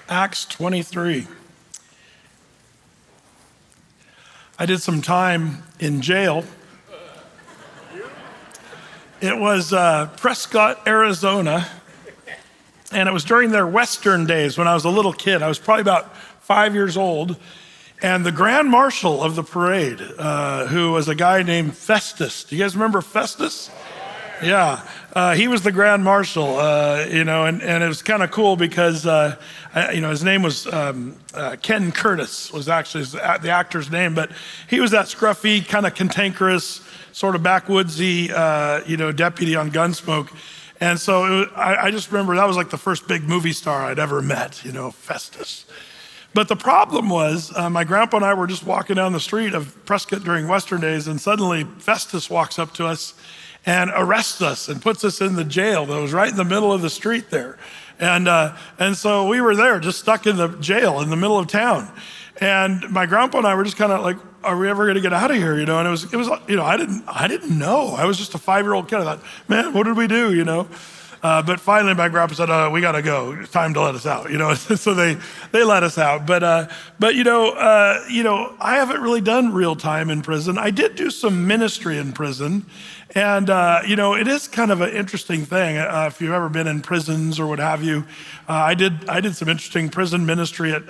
Acts 23. I did some time in jail. It was Prescott, Arizona, and it was during their Western days when I was a little kid. I was probably about 5 years old, and the grand marshal of the parade, who was a guy named Festus. Do you guys remember Festus? Yeah, he was the grand marshal, and it was kind of cool because, his name was Ken Curtis was actually the actor's name, but he was that scruffy, kind of cantankerous, sort of backwoodsy, deputy on Gunsmoke. And so I just remember that was like the first big movie star I'd ever met, Festus. But the problem was my grandpa and I were just walking down the street of Prescott during Western days, and suddenly Festus walks up to us and arrests us and puts us in the jail that was right in the middle of the street there. And so we were there just stuck in the jail in the middle of town. And my grandpa and I were just kind of like, are we ever going to get out of here? And it was, I didn't know. I was just a 5-year-old kid. I thought, man, what did we do? But finally my grandpa said, we got to go. It's time to let us out, So they let us out. But I haven't really done real time in prison. I did do some ministry in prison. And, it is kind of an interesting thing. If you've ever been in prisons or what have you, I did some interesting prison ministry at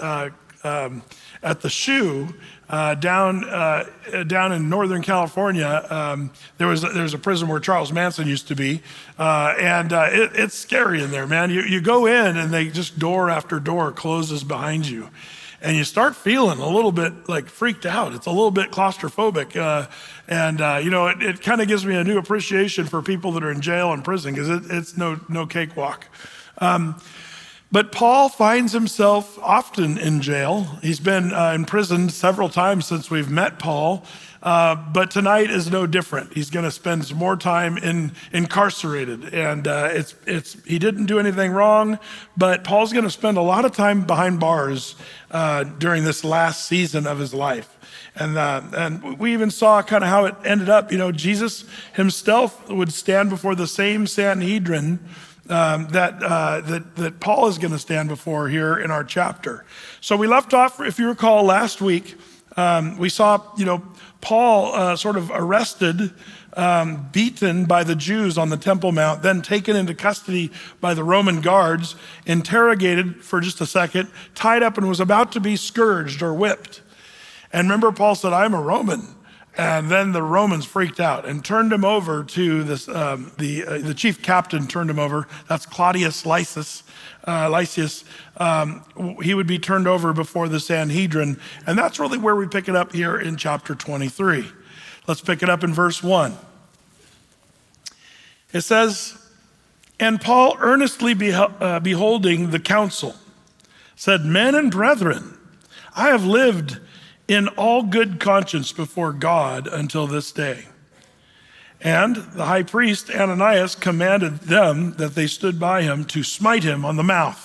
the Shoe down in Northern California. There's a prison where Charles Manson used to be, and it's scary in there, man. You go in and they just door after door closes behind you, and you start feeling a little bit like freaked out. It's a little bit claustrophobic, it kind of gives me a new appreciation for people that are in jail and prison because it's no cakewalk. But Paul finds himself often in jail. He's been in prison several times since we've met Paul, but tonight is no different. He's going to spend some more time incarcerated, and he didn't do anything wrong, but Paul's going to spend a lot of time behind bars during this last season of his life. And we even saw kind of how it ended up. Jesus himself would stand before the same Sanhedrin that Paul is going to stand before here in our chapter. So we left off, if you recall, last week. We saw, Paul sort of arrested, beaten by the Jews on the Temple Mount, then taken into custody by the Roman guards, interrogated for just a second, tied up, and was about to be scourged or whipped. And remember, Paul said, "I'm a Roman." And then the Romans freaked out and turned him over to this. The chief captain turned him over. That's Claudius Lysias. He would be turned over before the Sanhedrin. And that's really where we pick it up here in chapter 23. Let's pick it up in verse 1. It says, "And Paul, earnestly beholding the council, said, 'Men and brethren, I have lived in all good conscience before God until this day.' And the high priest Ananias commanded them that they stood by him to smite him on the mouth."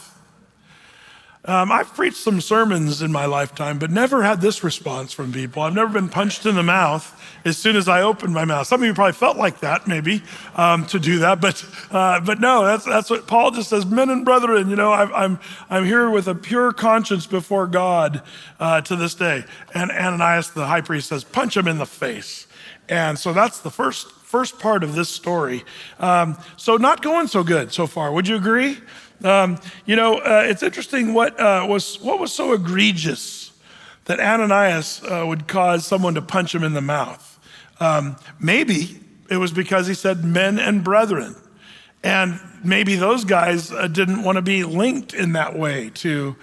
I've preached some sermons in my lifetime, but never had this response from people. I've never been punched in the mouth as soon as I opened my mouth. Some of you probably felt like that, maybe, to do that, but no, that's what Paul just says. "Men and brethren, I'm here with a pure conscience before God to this day." And Ananias, the high priest, says, "Punch him in the face." And so that's the first part of this story. So not going so good so far. Would you agree? It's interesting what was so egregious that Ananias would cause someone to punch him in the mouth. Maybe it was because he said "men and brethren," and maybe those guys didn't want to be linked in that way to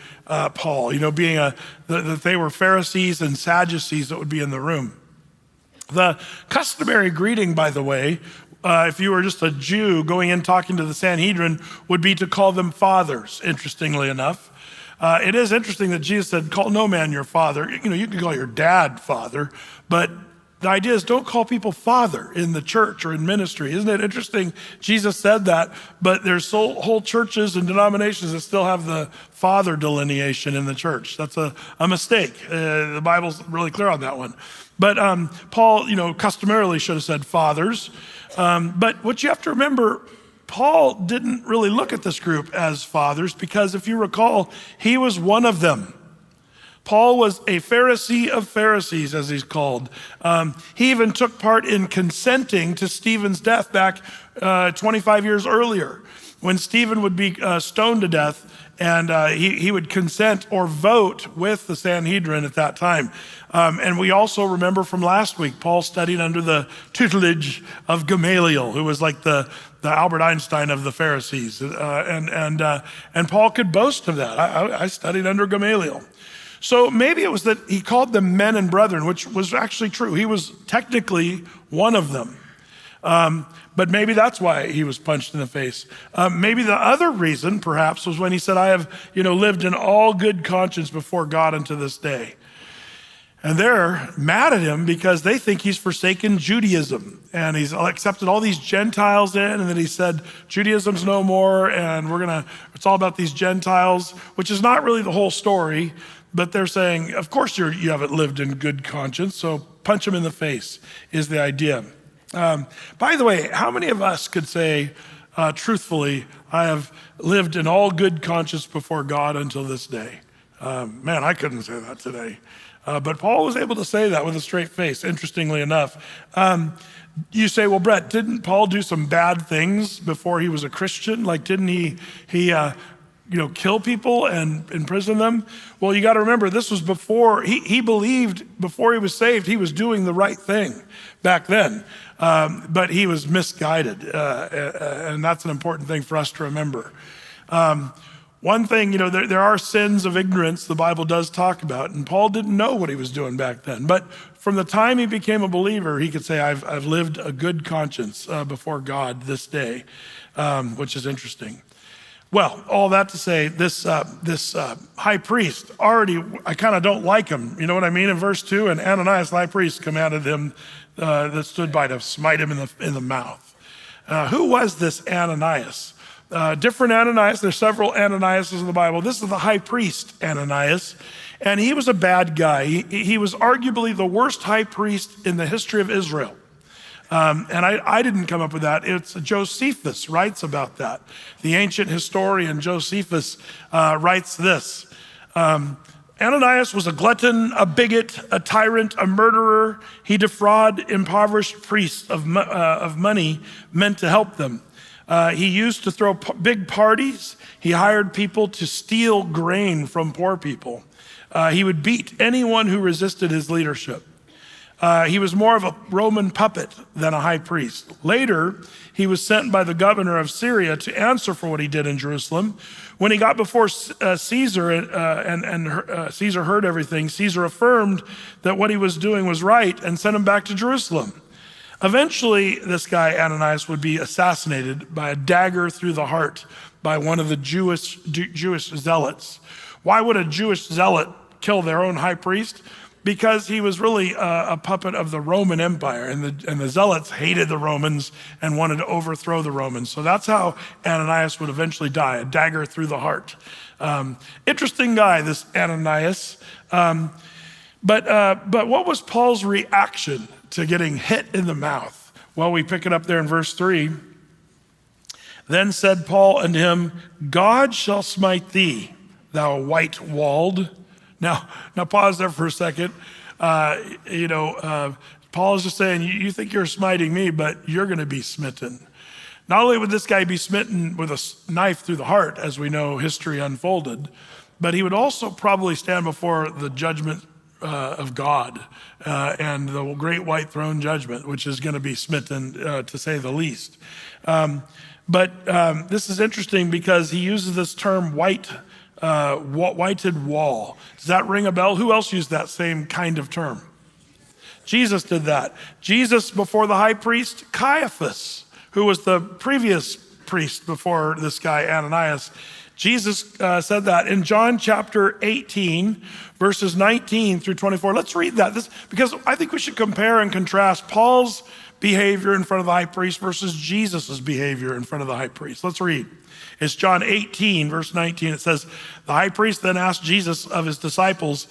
Paul. Being that they were Pharisees and Sadducees that would be in the room. The customary greeting, by the way, if you were just a Jew going in talking to the Sanhedrin, would be to call them fathers, interestingly enough. It is interesting that Jesus said, "Call no man your father." You can call your dad father, but the idea is don't call people father in the church or in ministry. Isn't it interesting? Jesus said that, but there's whole churches and denominations that still have the father delineation in the church. That's a mistake. The Bible's really clear on that one. But Paul, customarily should have said fathers. But what you have to remember, Paul didn't really look at this group as fathers because if you recall, he was one of them. Paul was a Pharisee of Pharisees, as he's called. He even took part in consenting to Stephen's death back 25 years earlier when Stephen would be stoned to death, and he would consent or vote with the Sanhedrin at that time. And we also remember from last week, Paul studied under the tutelage of Gamaliel, who was like the Albert Einstein of the Pharisees. And Paul could boast of that. I studied under Gamaliel. So maybe it was that he called them men and brethren, which was actually true. He was technically one of them. But maybe that's why he was punched in the face. Maybe the other reason, perhaps, was when he said, I have, lived in all good conscience before God unto this day. And they're mad at him because they think he's forsaken Judaism. And he's accepted all these Gentiles in, and then he said, Judaism's no more, and it's all about these Gentiles, which is not really the whole story. But they're saying, of course you haven't lived in good conscience, so punch him in the face is the idea. By the way, how many of us could say, truthfully, I have lived in all good conscience before God until this day? Man, I couldn't say that today. But Paul was able to say that with a straight face, interestingly enough. You say, well, Brett, didn't Paul do some bad things before he was a Christian? Like, didn't he kill people and imprison them? Well, you got to remember, this was before, he believed before he was saved, he was doing the right thing back then. But he was misguided. And that's an important thing for us to remember. One thing, there are sins of ignorance the Bible does talk about, and Paul didn't know what he was doing back then. But from the time he became a believer, he could say, I've lived a good conscience before God this day, which is interesting. Well, all that to say, this high priest already, I kind of don't like him. You know what I mean? In verse 2, and Ananias, the high priest, commanded him that stood by to smite him in the mouth. Who was this Ananias? Different Ananias. There's several Ananiases in the Bible. This is the high priest Ananias, and he was a bad guy. He was arguably the worst high priest in the history of Israel. And I didn't come up with that. It's Josephus writes about that. The ancient historian Josephus writes this. Ananias was a glutton, a bigot, a tyrant, a murderer. He defrauded impoverished priests of money meant to help them. He used to throw big parties. He hired people to steal grain from poor people. He would beat anyone who resisted his leadership. He was more of a Roman puppet than a high priest. Later, he was sent by the governor of Syria to answer for what he did in Jerusalem. When he got before Caesar and Caesar heard everything, Caesar affirmed that what he was doing was right and sent him back to Jerusalem. Eventually, this guy, Ananias, would be assassinated by a dagger through the heart by one of the Jewish zealots. Why would a Jewish zealot kill their own high priest? Because he was really a puppet of the Roman Empire, and the zealots hated the Romans and wanted to overthrow the Romans. So that's how Ananias would eventually die, a dagger through the heart. Interesting guy, this Ananias. But what was Paul's reaction to getting hit in the mouth? Well, we pick it up there in verse 3. Then said Paul unto him, God shall smite thee, thou white-walled. Now pause there for a second. Paul is just saying, you think you're smiting me, but you're going to be smitten. Not only would this guy be smitten with a knife through the heart, as we know history unfolded, but he would also probably stand before the judgment of God and the great white throne judgment, which is going to be smitten, to say the least. But this is interesting because he uses this term whited wall. Does that ring a bell? Who else used that same kind of term? Jesus did that. Jesus before the high priest, Caiaphas, who was the previous priest before this guy Ananias. Jesus said that in John chapter 18, verses 19 through 24. Let's read that because I think we should compare and contrast Paul's behavior in front of the high priest versus Jesus's behavior in front of the high priest. Let's read. It's John 18, verse 19. It says, the high priest then asked Jesus of his disciples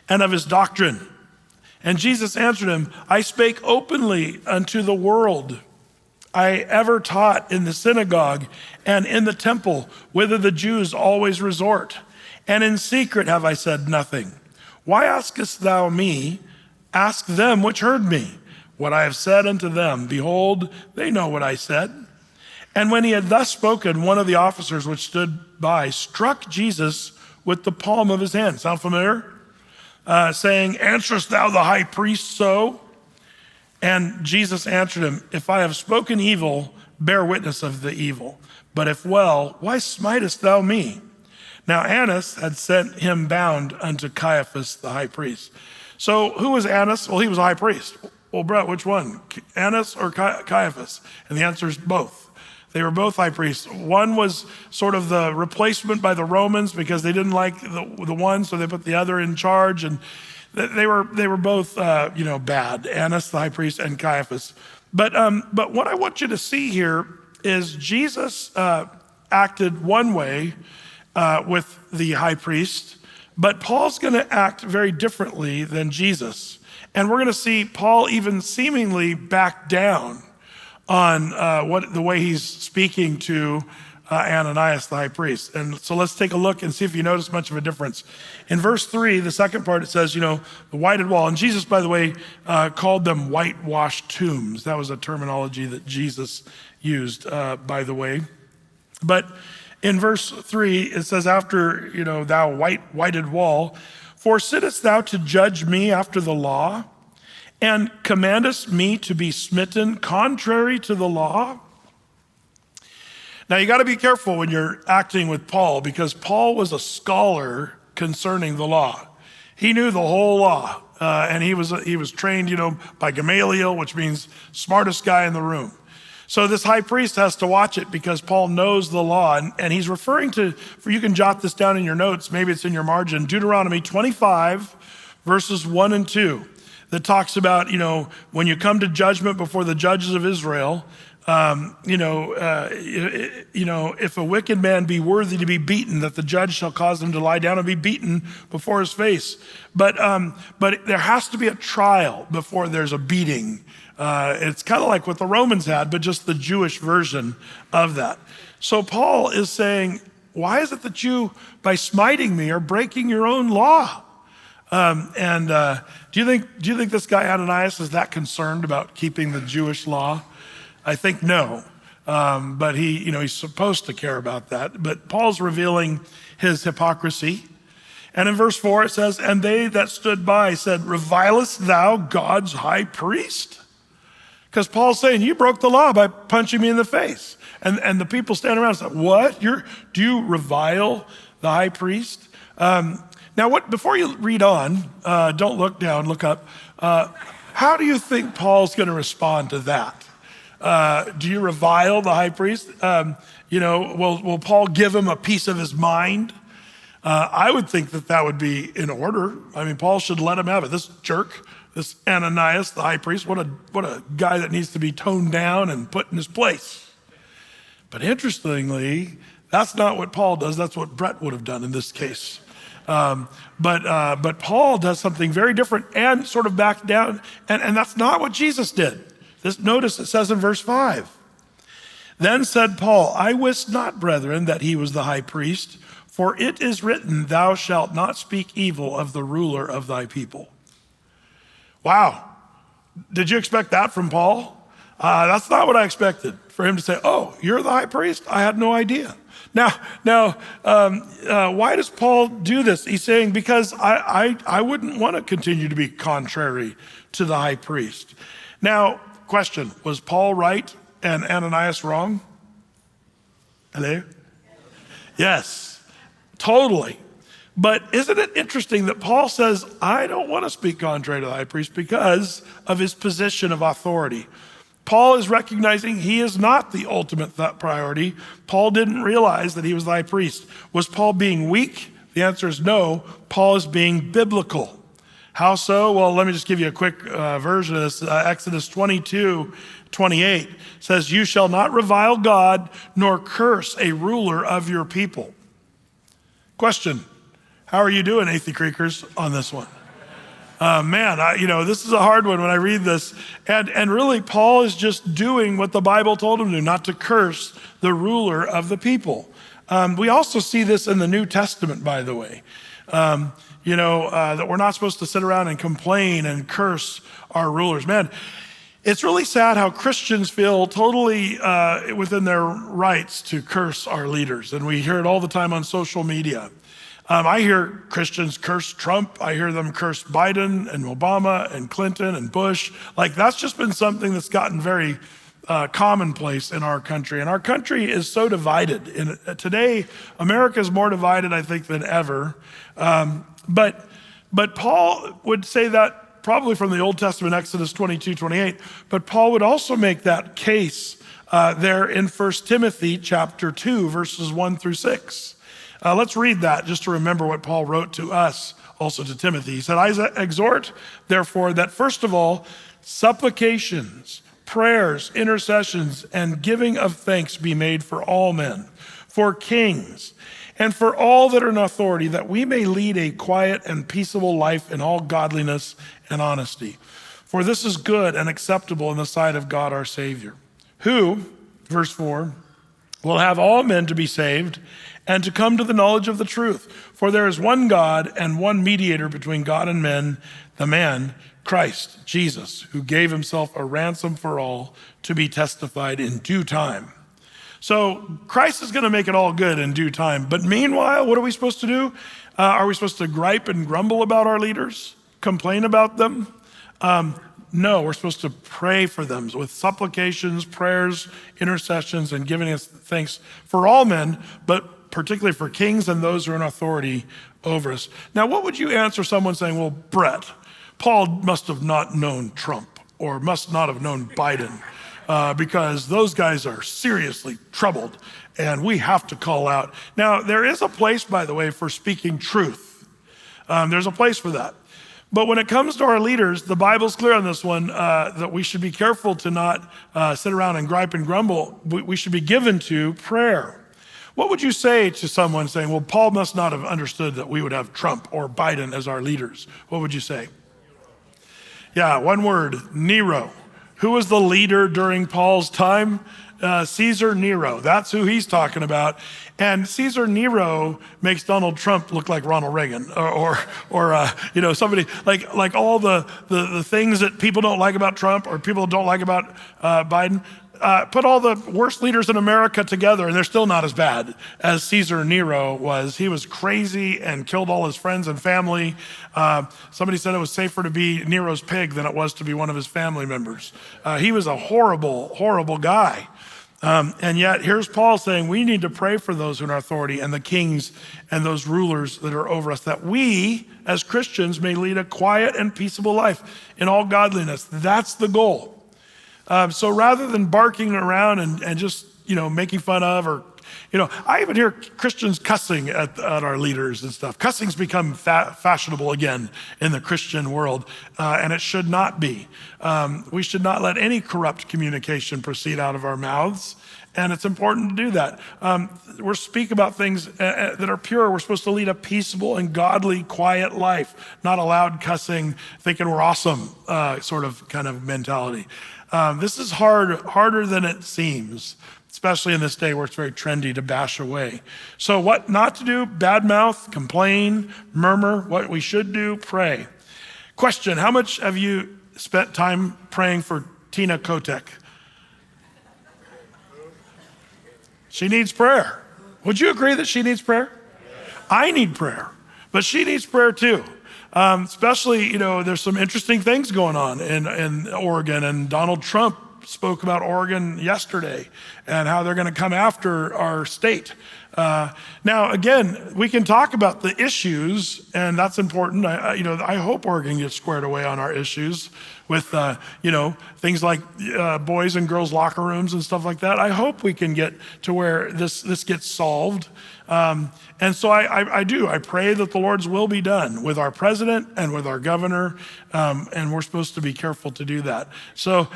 and of his doctrine. And Jesus answered him, I spake openly unto the world. I ever taught in the synagogue and in the temple, whither the Jews always resort. And in secret have I said nothing. Why askest thou me? Ask them which heard me. What I have said unto them, behold, they know what I said. And when he had thus spoken, one of the officers which stood by struck Jesus with the palm of his hand. Sound familiar? Saying, answerest thou the high priest so? And Jesus answered him, if I have spoken evil, bear witness of the evil. But if well, why smitest thou me? Now Annas had sent him bound unto Caiaphas the high priest. So who was Annas? Well, he was a high priest. Well, Brett, which one? Annas or Caiaphas? And the answer is both. They were both high priests. One was sort of the replacement by the Romans because they didn't like the one, so they put the other in charge. And they were both, bad. Annas, the high priest, and Caiaphas. But what I want you to see here is Jesus acted one way with the high priest, but Paul's going to act very differently than Jesus. And we're going to see Paul even seemingly back down on the way he's speaking to Ananias, the high priest. And so let's take a look and see if you notice much of a difference. In verse 3, the second part, it says, the whited wall. And Jesus, by the way, called them whitewashed tombs. That was a terminology that Jesus used, by the way. But in verse 3, it says, after, thou whited wall, for sittest thou to judge me after the law? And commandest me to be smitten contrary to the law? Now you got to be careful when you're acting with Paul, because Paul was a scholar concerning the law. He knew the whole law, and he was trained, by Gamaliel, which means smartest guy in the room. So this high priest has to watch it because Paul knows the law, and he's referring to, you can jot this down in your notes, maybe it's in your margin, Deuteronomy 25, verses 1 and 2. That talks about, when you come to judgment before the judges of Israel, if a wicked man be worthy to be beaten, that the judge shall cause him to lie down and be beaten before his face. But there has to be a trial before there's a beating. It's kind of like what the Romans had, but just the Jewish version of that. So Paul is saying, why is it that you, by smiting me, are breaking your own law? Do you think this guy Ananias is that concerned about keeping the Jewish law? I think no. But he's supposed to care about that. But Paul's revealing his hypocrisy. And in verse 4 it says, and they that stood by said, revilest thou God's high priest? Because Paul's saying, you broke the law by punching me in the face. And the people stand around and say, what? Do you revile the high priest? Now, before you read on, don't look down, look up. How do you think Paul's going to respond to that? Do you revile the high priest? Will Paul give him a piece of his mind? I would think that would be in order. I mean, Paul should let him have it. This jerk, this Ananias, the high priest, what a guy that needs to be toned down and put in his place. But interestingly, that's not what Paul does. That's what Brett would have done in this case. But Paul does something very different and sort of back down, and that's not what Jesus did. Notice it says in verse 5, then said Paul, I wist not, brethren, that he was the high priest, for it is written, thou shalt not speak evil of the ruler of thy people. Wow. Did you expect that from Paul? That's not what I expected, for him to say, oh, you're the high priest? I had no idea. Now, why does Paul do this? He's saying, because I wouldn't want to continue to be contrary to the high priest. Now, question, was Paul right and Ananias wrong? Hello? Yes, totally. But isn't it interesting that Paul says, I don't want to speak contrary to the high priest because of his position of authority. Paul is recognizing he is not the ultimate priority. Paul didn't realize that he was the high priest. Was Paul being weak? The answer is no. Paul is being biblical. How so? Well, let me just give you a quick version of this. Exodus 22:28 says, you shall not revile God nor curse a ruler of your people. Question, how are you doing, Athey Creekers, on this one? This is a hard one when I read this. And really, Paul is just doing what the Bible told him to do, not to curse the ruler of the people. We also see this in the New Testament, by the way. That we're not supposed to sit around and complain and curse our rulers. Man, it's really sad how Christians feel totally within their rights to curse our leaders. And we hear it all the time on social media. I hear Christians curse Trump. I hear them curse Biden and Obama and Clinton and Bush. Like, that's just been something that's gotten very commonplace in our country. And our country is so divided. Today, America is more divided, I think, than ever. But Paul would say that probably from the Old Testament, Exodus 22:28. But Paul would also make that case there in 1 Timothy chapter 2, verses 1 through 6. Let's read that just to remember what Paul wrote to us, also to Timothy. He said, I exhort, therefore, that first of all, supplications, prayers, intercessions, and giving of thanks be made for all men, for kings, and for all that are in authority, that we may lead a quiet and peaceable life in all godliness and honesty. For this is good and acceptable in the sight of God our Savior, who, verse 4, will have all men to be saved and to come to the knowledge of the truth. For there is one God and one mediator between God and men, the man, Christ Jesus, who gave himself a ransom for all to be testified in due time. So Christ is going to make it all good in due time. But meanwhile, what are we supposed to do? Are we supposed to gripe and grumble about our leaders? Complain about them? No, we're supposed to pray for them with supplications, prayers, intercessions, and giving us thanks for all men, but particularly for kings and those who are in authority over us. Now, what would you answer someone saying, well, Brett, Paul must have not known Trump or must not have known Biden because those guys are seriously troubled and we have to call out. Now, there is a place, by the way, for speaking truth. There's a place for that. But when it comes to our leaders, the Bible's clear on this one, that we should be careful to not sit around and gripe and grumble. We should be given to prayer. What would you say to someone saying, well, Paul must not have understood that we would have Trump or Biden as our leaders? What would you say? Yeah, one word, Nero. Who was the leader during Paul's time? Caesar Nero. That's who he's talking about. And Caesar Nero makes Donald Trump look like Ronald Reagan or somebody like all the things that people don't like about Trump or people don't like about Biden. Put all the worst leaders in America together and they're still not as bad as Caesar Nero was. He was crazy and killed all his friends and family. Somebody said it was safer to be Nero's pig than it was to be one of his family members. He was a horrible, horrible guy. And yet here's Paul saying we need to pray for those in our authority and the kings and those rulers that are over us, that we as Christians may lead a quiet and peaceable life in all godliness. That's the goal. So rather than barking around and just, making fun of or, I even hear Christians cussing at our leaders and stuff. Cussing's become fashionable again in the Christian world, and it should not be. We should not let any corrupt communication proceed out of our mouths, and it's important to do that. We're speak about things that are pure. We're supposed to lead a peaceable and godly, quiet life, not a loud cussing, thinking we're awesome sort of kind of mentality. This is harder than it seems, especially in this day where it's very trendy to bash away. So what not to do? Badmouth, complain, murmur. What we should do? Pray. Question, how much have you spent time praying for Tina Kotek? She needs prayer. Would you agree that she needs prayer? I need prayer, but she needs prayer too. Especially, there's some interesting things going on in Oregon, and Donald Trump spoke about Oregon yesterday and how they're going to come after our state. Now, again, we can talk about the issues, and that's important. I hope Oregon gets squared away on our issues with, things like boys and girls locker rooms and stuff like that. I hope we can get to where this gets solved. And so I do. I pray that the Lord's will be done with our president and with our governor, and we're supposed to be careful to do that. So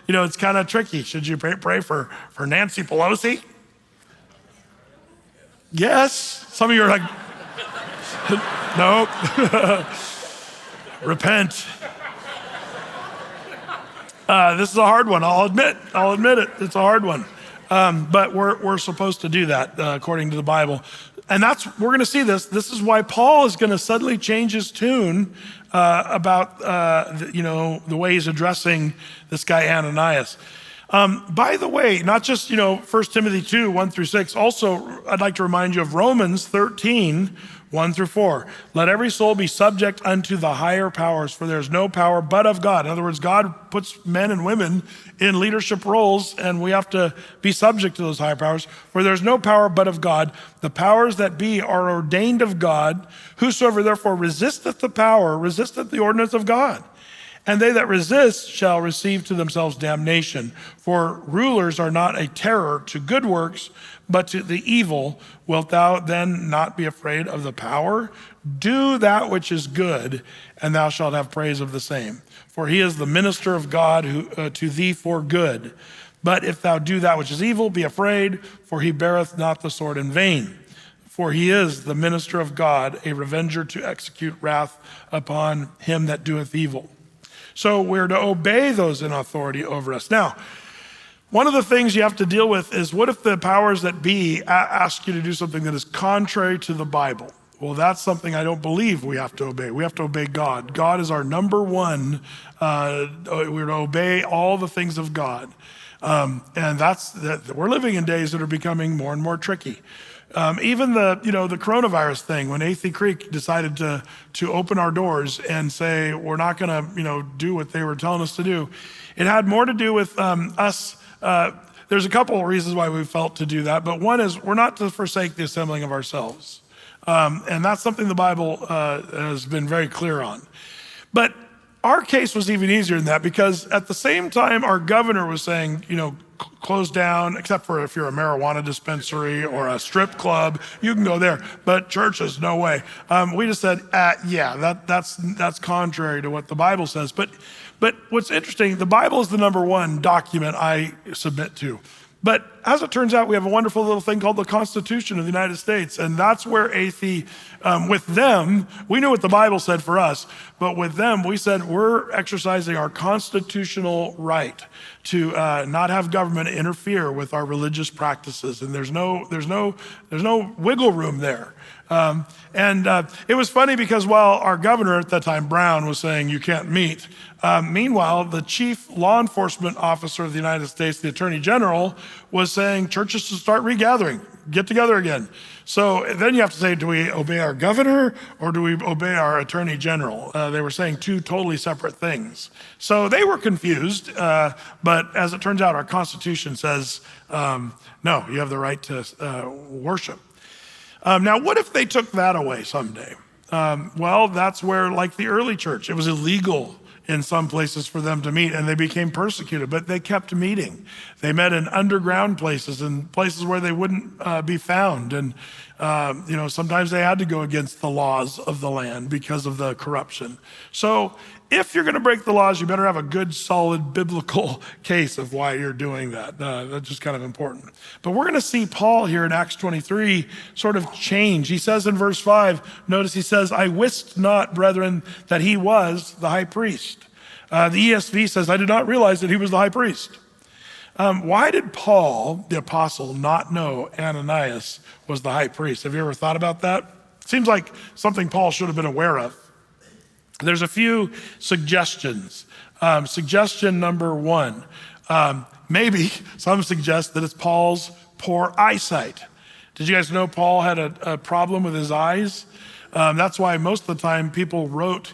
it's kind of tricky. Should you pray for Nancy Pelosi? Yes. Some of you are like, nope. Repent. This is a hard one, I'll admit it. It's a hard one. But we're supposed to do that according to the Bible. And we're going to see this. This is why Paul is going to suddenly change his tune about the way he's addressing this guy Ananias. By the way, not just 1 Timothy 2, 1 through 6. Also, I'd like to remind you of Romans 13, 1 through 4. Let every soul be subject unto the higher powers, for there is no power but of God. In other words, God puts men and women in leadership roles, and we have to be subject to those higher powers. For there is no power but of God. The powers that be are ordained of God. Whosoever therefore resisteth the power, resisteth the ordinance of God. And they that resist shall receive to themselves damnation. For rulers are not a terror to good works, but to the evil. Wilt thou then not be afraid of the power? Do that which is good, and thou shalt have praise of the same. For he is the minister of God to thee for good. But if thou do that which is evil, be afraid, for he beareth not the sword in vain. For he is the minister of God, a revenger to execute wrath upon him that doeth evil. So we're to obey those in authority over us. Now, one of the things you have to deal with is, what if the powers that be ask you to do something that is contrary to the Bible? Well, that's something I don't believe we have to obey. We have to obey God. God is our number one. We're to obey all the things of God. And we're living in days that are becoming more and more tricky. Even the coronavirus thing, when Athey Creek decided to open our doors and say, we're not going to, do what they were telling us to do, it had more to do with us. There's a couple of reasons why we felt to do that, but one is we're not to forsake the assembling of ourselves. And that's something the Bible has been very clear on. But our case was even easier than that, because at the same time our governor was saying, close down, except for if you're a marijuana dispensary or a strip club, you can go there. But churches, no way. We just said, that's contrary to what the Bible says. But what's interesting, the Bible is the number one document I submit to. But as it turns out, we have a wonderful little thing called the Constitution of the United States. And that's where Athey, with them, we knew what the Bible said for us, but with them, we said we're exercising our constitutional right to not have government interfere with our religious practices. And there's no wiggle room there. It was funny because while our governor at that time, Brown, was saying you can't meet, meanwhile, the chief law enforcement officer of the United States, the Attorney General, was saying churches should start regathering, get together again. So then you have to say, do we obey our governor or do we obey our Attorney General? They were saying two totally separate things. So they were confused, but as it turns out, our Constitution says, no, you have the right to worship. Now, what if they took that away someday? Well, that's where, like the early church, it was illegal in some places for them to meet, and they became persecuted, but they kept meeting. They met in underground places and places where they wouldn't be found. And, sometimes they had to go against the laws of the land because of the corruption. So if you're going to break the laws, you better have a good, solid biblical case of why you're doing that. That's just kind of important. But we're going to see Paul here in Acts 23 sort of change. He says in verse 5, notice he says, I wist not, brethren, that he was the high priest. The ESV says, I did not realize that he was the high priest. Why did Paul, the apostle, not know Ananias was the high priest? Have you ever thought about that? Seems like something Paul should have been aware of. There's a few suggestions. Suggestion number one, maybe some suggest that it's Paul's poor eyesight. Did you guys know Paul had a problem with his eyes? That's why most of the time people wrote,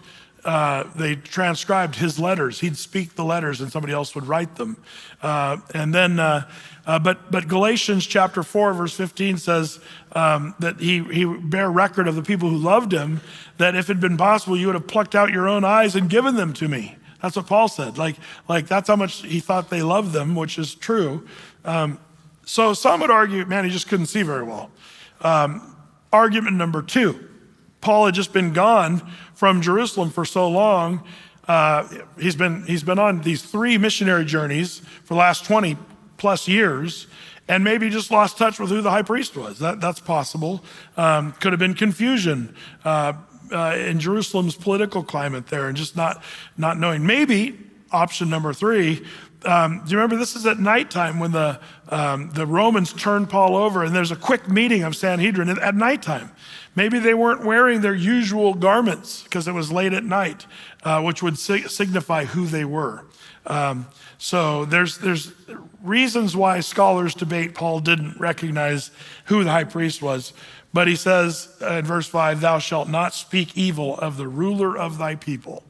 they transcribed his letters. He'd speak the letters and somebody else would write them. But Galatians chapter 4, verse 15 says that he bare record of the people who loved him, that if it had been possible, you would have plucked out your own eyes and given them to me. That's what Paul said. Like that's how much he thought they loved them, which is true. So some would argue, man, he just couldn't see very well. Argument number two, Paul had just been gone from Jerusalem for so long. He's been on these 3 missionary journeys for the last 20 plus years, and maybe just lost touch with who the high priest was. That's possible. Could have been confusion. in Jerusalem's political climate there and just not knowing. Maybe option number 3, do you remember this is at nighttime when the Romans turned Paul over and there's a quick meeting of Sanhedrin at nighttime. Maybe they weren't wearing their usual garments because it was late at night, which would signify who they were. So there's reasons why scholars debate Paul didn't recognize who the high priest was. But he says in verse 5, thou shalt not speak evil of the ruler of thy people.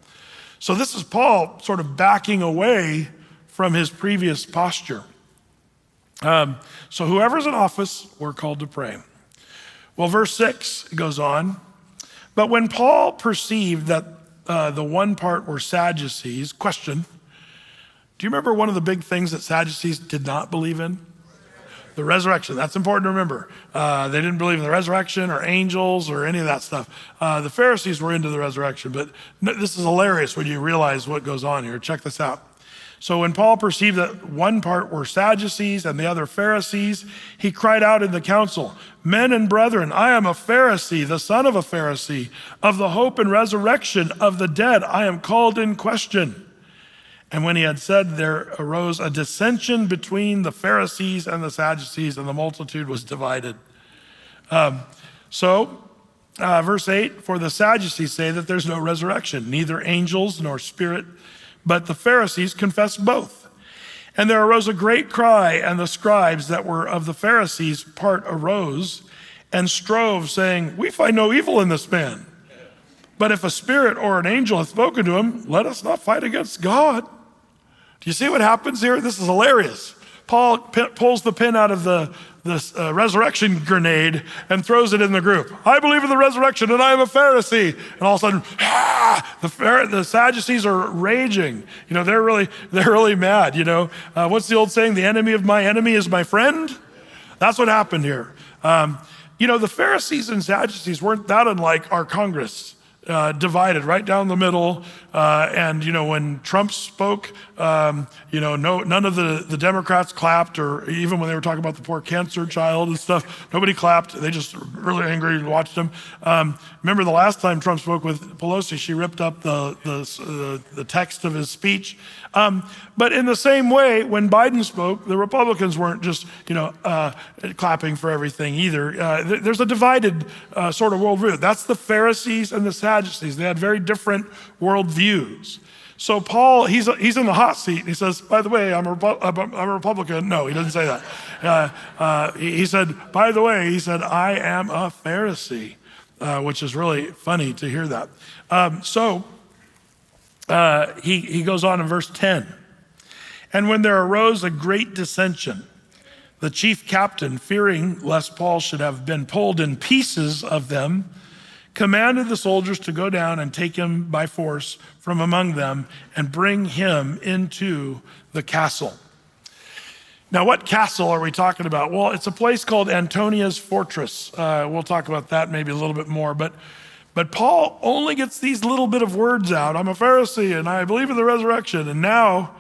So this is Paul sort of backing away from his previous posture. So whoever's in office, we're called to pray. Well, verse 6 goes on. But when Paul perceived that the one part were Sadducees, question, do you remember one of the big things that Sadducees did not believe in? The resurrection. That's important to remember. They didn't believe in the resurrection or angels or any of that stuff. The Pharisees were into the resurrection, but this is hilarious when you realize what goes on here. Check this out. So when Paul perceived that one part were Sadducees and the other Pharisees, he cried out in the council, men and brethren, I am a Pharisee, the son of a Pharisee. Of the hope and resurrection of the dead, I am called in question. And when he had said, there arose a dissension between the Pharisees and the Sadducees, and the multitude was divided. Verse 8, for the Sadducees say that there's no resurrection, neither angels nor spirit, but the Pharisees confess both. And there arose a great cry, and the scribes that were of the Pharisees' part arose and strove, saying, we find no evil in this man. But if a spirit or an angel hath spoken to him, let us not fight against God. Do you see what happens here? This is hilarious. Paul pulls the pin out of the resurrection grenade and throws it in the group. I believe in the resurrection and I am a Pharisee. And all of a sudden, the Sadducees are raging. You know, they're really mad. You know, what's the old saying? The enemy of my enemy is my friend. That's what happened here. The Pharisees and Sadducees weren't that unlike our Congress. Divided right down the middle. When Trump spoke, none of the Democrats clapped, or even when they were talking about the poor cancer child and stuff, nobody clapped. They just really angry and watched him. Remember the last time Trump spoke with Pelosi, she ripped up the text of his speech. But in the same way, when Biden spoke, the Republicans weren't just, clapping for everything either. There's a divided sort of worldview. That's the Pharisees and the Sadducees. They had very different worldviews. So Paul, he's in the hot seat. He says, by the way, I'm a Republican. No, he doesn't say that. He said, by the way, I am a Pharisee, which is really funny to hear that. He goes on in verse 10. And when there arose a great dissension, the chief captain, fearing lest Paul should have been pulled in pieces of them, commanded the soldiers to go down and take him by force from among them and bring him into the castle. Now, what castle are we talking about? Well, it's a place called Antonia's Fortress. We'll talk about that maybe a little bit more, but Paul only gets these little bit of words out. I'm a Pharisee and I believe in the resurrection. And now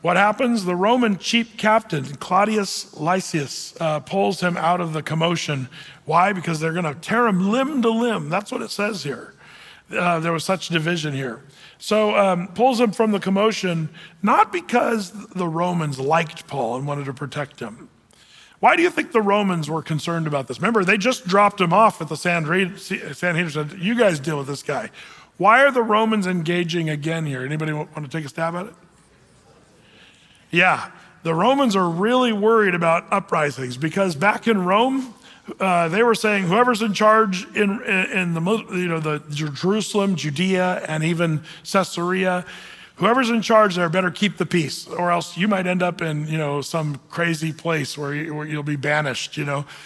what happens? The Roman chief captain, Claudius Lysias, pulls him out of the commotion. Why? Because they're going to tear him limb to limb. That's what it says here. There was such division here. So pulls him from the commotion, not because the Romans liked Paul and wanted to protect him. Why do you think the Romans were concerned about this? Remember, they just dropped him off at the Sanhedrin, said, you guys deal with this guy. Why are the Romans engaging again here? Anybody want to take a stab at it? Yeah, the Romans are really worried about uprisings because back in Rome, they were saying whoever's in charge in the Jerusalem, Judea, and even Caesarea, whoever's in charge there better keep the peace, or else you might end up in some crazy place where you'll be banished.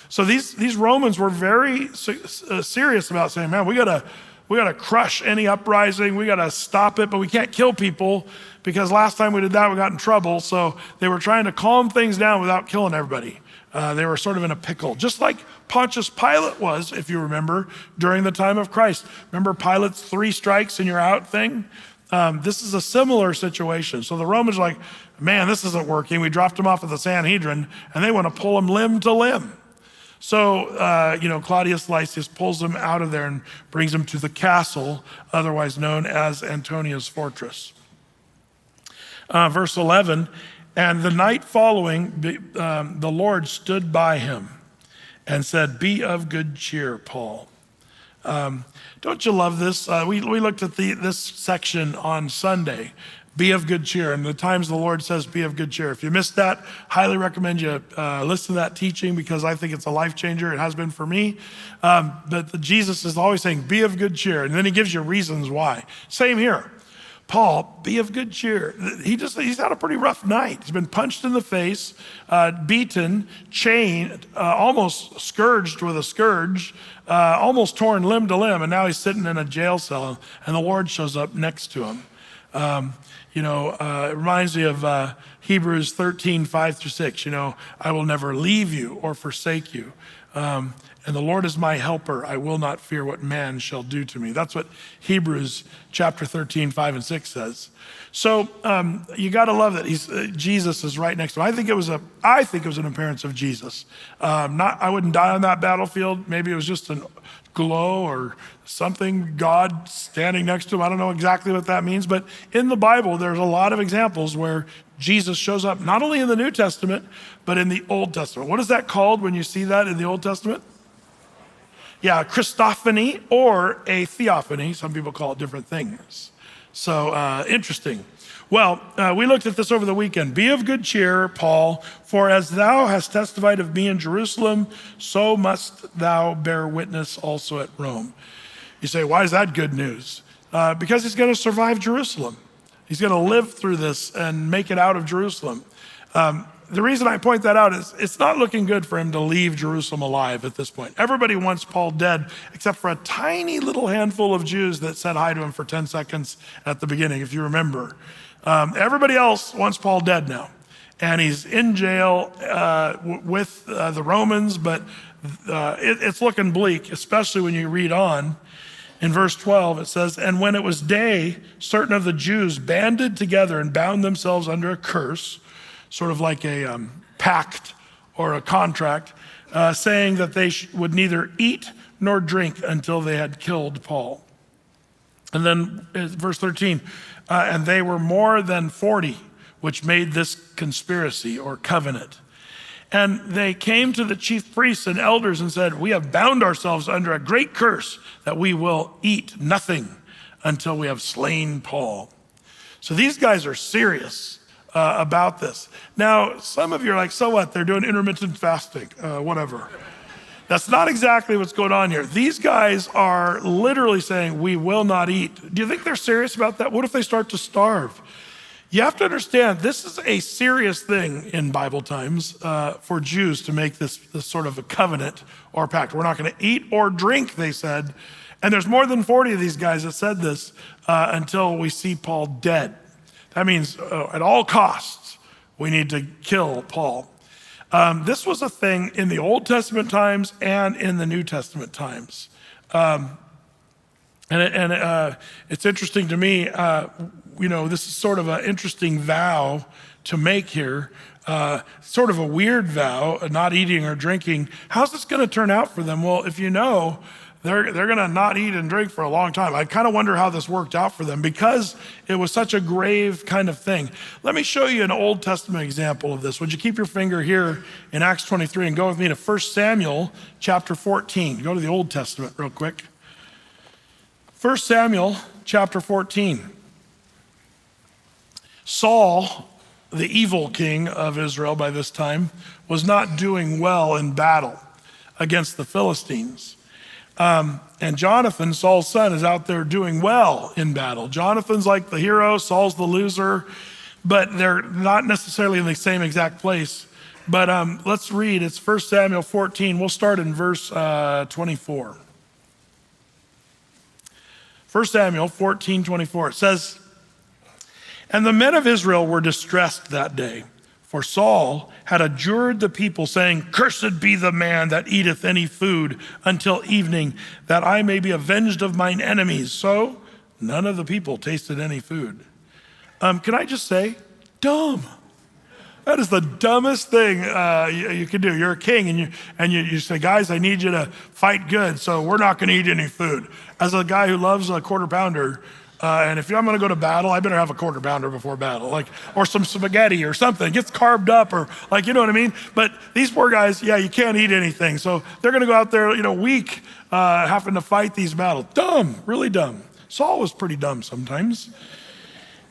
So these Romans were very serious about saying, man, we gotta crush any uprising, we gotta stop it, but we can't kill people because last time we did that we got in trouble. So they were trying to calm things down without killing everybody. They were sort of in a pickle, just like Pontius Pilate was, if you remember, during the time of Christ. Remember Pilate's 3 strikes and you're out thing? This is a similar situation. So the Romans are like, man, this isn't working. We dropped him off at the Sanhedrin and they want to pull him limb to limb. So, Claudius Lysias pulls him out of there and brings him to the castle, otherwise known as Antonia's fortress. Verse 11, and the night following, the Lord stood by him and said, "Be of good cheer, Paul." Don't you love this? We looked at this section on Sunday, be of good cheer. And the times the Lord says, be of good cheer. If you missed that, highly recommend you listen to that teaching, because I think it's a life changer. It has been for me. But Jesus is always saying, be of good cheer. And then he gives you reasons why. Same here. Paul, be of good cheer. He's had a pretty rough night. He's been punched in the face, beaten, chained, almost scourged with a scourge, almost torn limb to limb, and now he's sitting in a jail cell, and the Lord shows up next to him. It reminds me of Hebrews 13, 5-6. I will never leave you or forsake you. And the Lord is my helper. I will not fear what man shall do to me. That's what Hebrews chapter 13, 5 and 6 says. So you got to love that Jesus is right next to him. I think it was an appearance of Jesus. I wouldn't die on that battlefield. Maybe it was just a glow or something, God standing next to him. I don't know exactly what that means, but in the Bible, there's a lot of examples where Jesus shows up, not only in the New Testament, but in the Old Testament. What is that called when you see that in the Old Testament? Yeah, a Christophany or a theophany. Some people call it different things. So interesting. Well, we looked at this over the weekend. Be of good cheer, Paul, for as thou hast testified of me in Jerusalem, so must thou bear witness also at Rome. You say, why is that good news? Because he's going to survive Jerusalem. He's going to live through this and make it out of Jerusalem. The reason I point that out is it's not looking good for him to leave Jerusalem alive at this point. Everybody wants Paul dead, except for a tiny little handful of Jews that said hi to him for 10 seconds at the beginning, if you remember. Everybody else wants Paul dead now. And he's in jail with the Romans, but it's looking bleak, especially when you read on. In verse 12, it says, and when it was day, certain of the Jews banded together and bound themselves under a curse, sort of like a pact or a contract, saying that they would neither eat nor drink until they had killed Paul. And then verse 13, and they were more than 40, which made this conspiracy or covenant. And they came to the chief priests and elders and said, we have bound ourselves under a great curse that we will eat nothing until we have slain Paul. So these guys are serious about this. Now, some of you are like, so what? They're doing intermittent fasting, whatever. That's not exactly what's going on here. These guys are literally saying, we will not eat. Do you think they're serious about that? What if they start to starve? You have to understand, this is a serious thing in Bible times for Jews to make this sort of a covenant or pact. We're not going to eat or drink, they said. And there's more than 40 of these guys that said this until we see Paul dead. That means at all costs, we need to kill Paul. This was a thing in the Old Testament times and in the New Testament times. It's interesting to me, this is sort of an interesting vow to make here, sort of a weird vow, not eating or drinking. How's this going to turn out for them? Well, if you know, they're going to not eat and drink for a long time. I kind of wonder how this worked out for them because it was such a grave kind of thing. Let me show you an Old Testament example of this. Would you keep your finger here in Acts 23 and go with me to 1 Samuel chapter 14. Go to the Old Testament real quick. 1 Samuel chapter 14. Saul, the evil king of Israel by this time, was not doing well in battle against the Philistines. And Jonathan, Saul's son, is out there doing well in battle. Jonathan's like the hero, Saul's the loser, but they're not necessarily in the same exact place. But let's read, it's 1 Samuel 14. We'll start in verse 24. 1 Samuel 14:24, it says, and the men of Israel were distressed that day, for Saul had adjured the people, saying, cursed be the man that eateth any food until evening, that I may be avenged of mine enemies. So none of the people tasted any food. Can I just say, dumb. That is the dumbest thing you can do. You're a king and you say, guys, I need you to fight good, so we're not gonna eat any food. As a guy who loves a quarter pounder, and if I'm gonna go to battle, I better have a quarter pounder before battle, or some spaghetti or something. It gets carved up or you know what I mean? But these poor guys, you can't eat anything. So they're gonna go out there, weak, having to fight these battles. Dumb, really dumb. Saul was pretty dumb sometimes.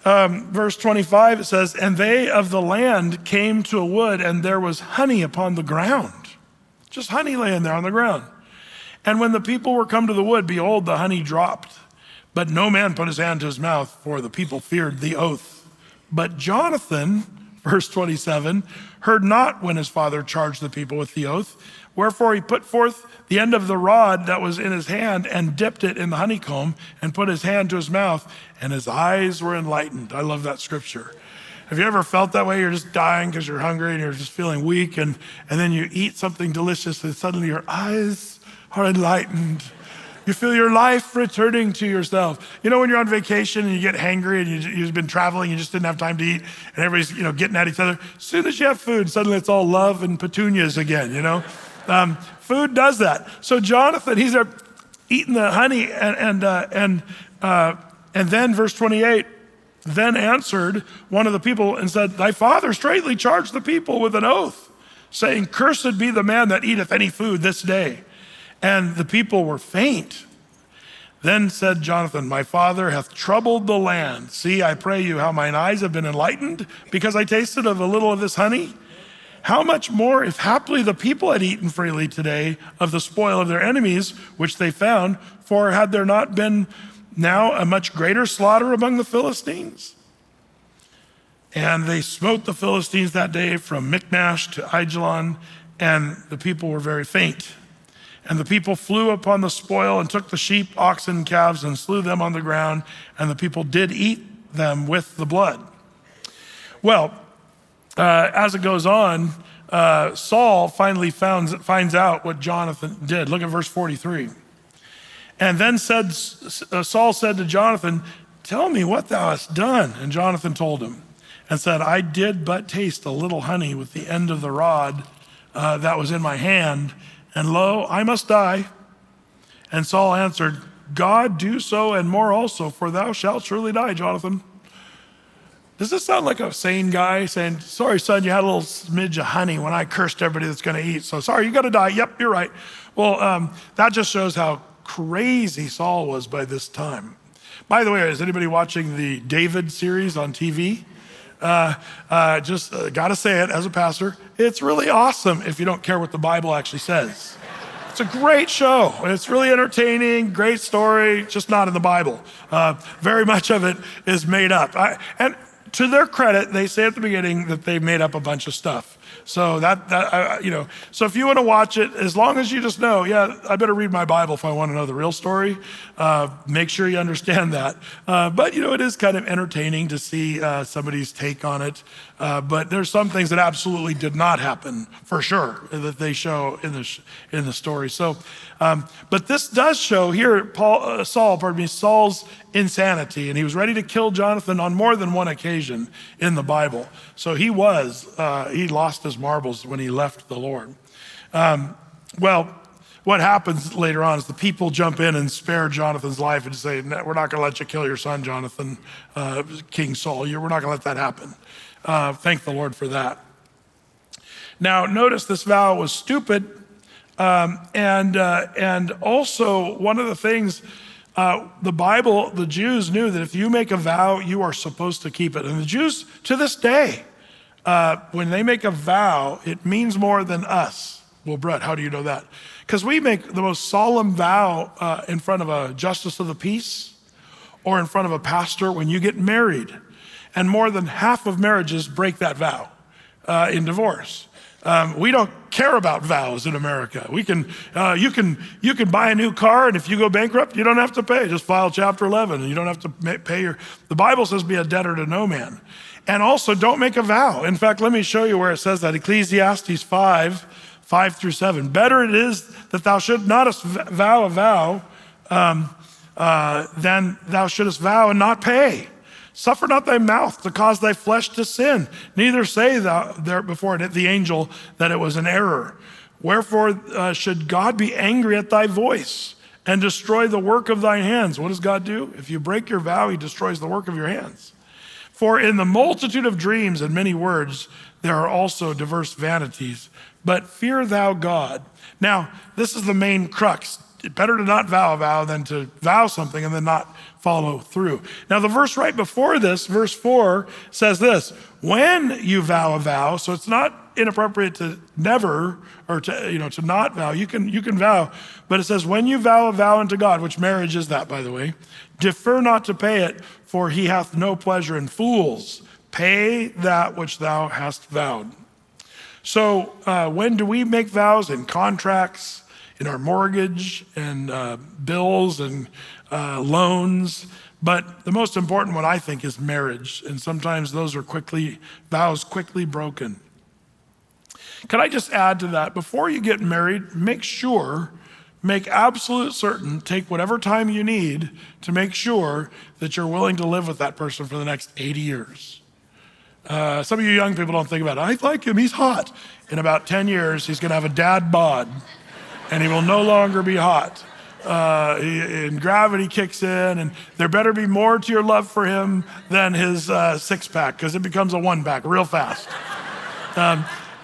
Verse 25, it says, and they of the land came to a wood, and there was honey upon the ground. Just honey laying there on the ground. And when the people were come to the wood, behold, the honey dropped. But no man put his hand to his mouth, for the people feared the oath. But Jonathan, verse 27, heard not when his father charged the people with the oath. Wherefore he put forth the end of the rod that was in his hand and dipped it in the honeycomb and put his hand to his mouth, and his eyes were enlightened. I love that scripture. Have you ever felt that way? You're just dying because you're hungry and you're just feeling weak, and then you eat something delicious and suddenly your eyes are enlightened. You feel your life returning to yourself. You know when you're on vacation and you get hangry and you've been traveling, you just didn't have time to eat, and everybody's getting at each other. As soon as you have food, suddenly it's all love and petunias again, Food does that. So Jonathan, he's there eating the honey, and then verse 28, then answered one of the people and said, thy father straightly charged the people with an oath, saying, cursed be the man that eateth any food this day. And the people were faint. Then said Jonathan, my father hath troubled the land. See, I pray you, how mine eyes have been enlightened, because I tasted of a little of this honey. How much more if haply the people had eaten freely today of the spoil of their enemies, which they found, for had there not been now a much greater slaughter among the Philistines? And they smote the Philistines that day from Michmash to Aijalon, and the people were very faint. And the people flew upon the spoil and took the sheep, oxen, calves, and slew them on the ground, and the people did eat them with the blood. Well, as it goes on, Saul finally finds out what Jonathan did. Look at verse 43. And then Saul said to Jonathan, tell me what thou hast done. And Jonathan told him and said, I did but taste a little honey with the end of the rod that was in my hand, and lo, I must die. And Saul answered, God do so and more also, for thou shalt surely die, Jonathan. Does this sound like a sane guy saying, sorry, son, you had a little smidge of honey when I cursed everybody that's going to eat. So sorry, you got to die. Yep, you're right. Well, that just shows how crazy Saul was by this time. By the way, is anybody watching the David series on TV? Just got to say it as a pastor. It's really awesome if you don't care what the Bible actually says. It's a great show. It's really entertaining, great story, just not in the Bible. Very much of it is made up. And to their credit, they say at the beginning that they made up a bunch of stuff. So so if you want to watch it, as long as you just know, I better read my Bible if I want to know the real story. Make sure you understand that. But it is kind of entertaining to see somebody's take on it. But there's some things that absolutely did not happen, for sure, that they show in the story. So, but this does show here Saul's insanity, and he was ready to kill Jonathan on more than one occasion in the Bible. So he lost his marbles when he left the Lord. What happens later on is the people jump in and spare Jonathan's life and say, no, we're not going to let you kill your son, Jonathan, King Saul. We're not going to let that happen. Thank the Lord for that. Now, notice this vow was stupid. And also one of the things, the Jews knew that if you make a vow, you are supposed to keep it. And the Jews, to this day, when they make a vow, it means more than us. Well, Brett, how do you know that? Because we make the most solemn vow in front of a justice of the peace or in front of a pastor when you get married. And more than half of marriages break that vow in divorce. We don't care about vows in America. You can buy a new car, and if you go bankrupt, you don't have to pay. Just file Chapter 11, and you don't have to pay the Bible says be a debtor to no man. And also don't make a vow. In fact, let me show you where it says that. Ecclesiastes 5:5-7. Better it is that thou should not vow a vow than thou shouldest vow and not pay. Suffer not thy mouth to cause thy flesh to sin, neither say thou there before the angel that it was an error. Wherefore should God be angry at thy voice and destroy the work of thine hands? What does God do? If you break your vow, he destroys the work of your hands. For in the multitude of dreams and many words, there are also diverse vanities. But fear thou God. Now, this is the main crux. Better to not vow a vow than to vow something and then not follow through. Now, the verse right before this, verse 4, says this: when you vow a vow, so it's not inappropriate to never or to not vow. You can vow, but it says when you vow a vow unto God, which marriage is that, by the way, defer not to pay it, for he hath no pleasure in fools. Pay that which thou hast vowed. So when do we make vows? In contracts, in our mortgage, and bills and loans. But the most important one, I think, is marriage. And sometimes those are vows quickly broken. Can I just add to that? Before you get married, make absolute certain, take whatever time you need to make sure that you're willing to live with that person for the next 80 years. Some of you young people don't think about it. I like him, he's hot. In about 10 years, he's gonna have a dad bod and he will no longer be hot. And gravity kicks in, and there better be more to your love for him than his six-pack, because it becomes a one-pack real fast.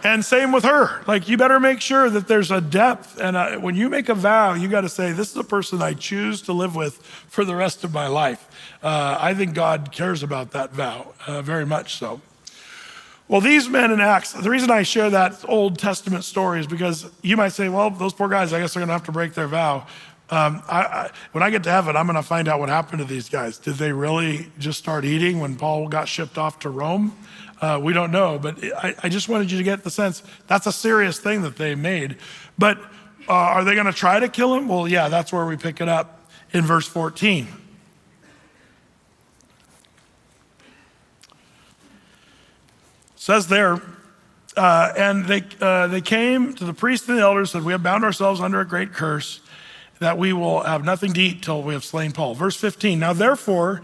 And same with her. Like, you better make sure that there's a depth. And when you make a vow, you got to say, this is a person I choose to live with for the rest of my life. I think God cares about that vow, very much so. Well, these men in Acts, the reason I share that Old Testament story is because you might say, well, those poor guys, I guess they're going to have to break their vow. When I get to heaven, I'm going to find out what happened to these guys. Did they really just start eating when Paul got shipped off to Rome? We don't know, but I just wanted you to get the sense that's a serious thing that they made. But are they going to try to kill him? Well, yeah, that's where we pick it up in verse 14. It says there, and they came to the priests and the elders, said, we have bound ourselves under a great curse, that we will have nothing to eat till we have slain Paul. Verse 15, now therefore,